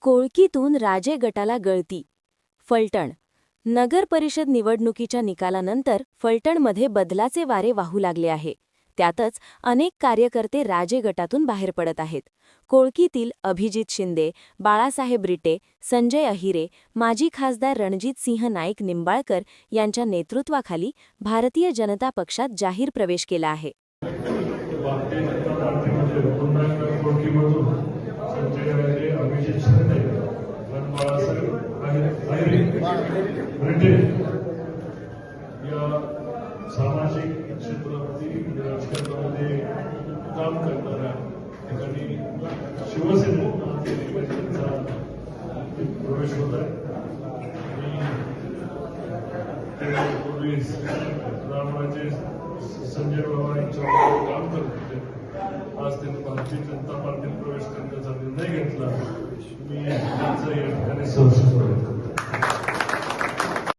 कोळकीतून राजे गटाला गळती. फलटण. नगर परिषद निवडणुकीच्या निकालानंतर फलटणमध्ये बदलाचे वारे वाहू लागले आहे. त्यातच अनेक कार्यकर्ते राजे गटातून बाहेर पडत आहेत. कोळकीतील अभिजित शिंदे, बाळासाहेब रिटे, संजय अहिरे, माजी खासदार रणजितसिंह नाईक निंबाळकर यांच्या नेतृत्वाखाली भारतीय जनता पक्षात जाहीर प्रवेश केला आहे. सामाजिक क्षेत्रामध्ये राजकारणामध्ये काम करणाऱ्या ठिकाणी शिवसेनेचा प्रवेश होत आहे. आणि पूर्वी रामराजे संजय बाबा यांच्यावर काम करत होते. आज त्यांनी भारतीय जनता पार्टीत प्रवेश करण्याचा निर्णय घेतला. मी त्यांचं या ठिकाणी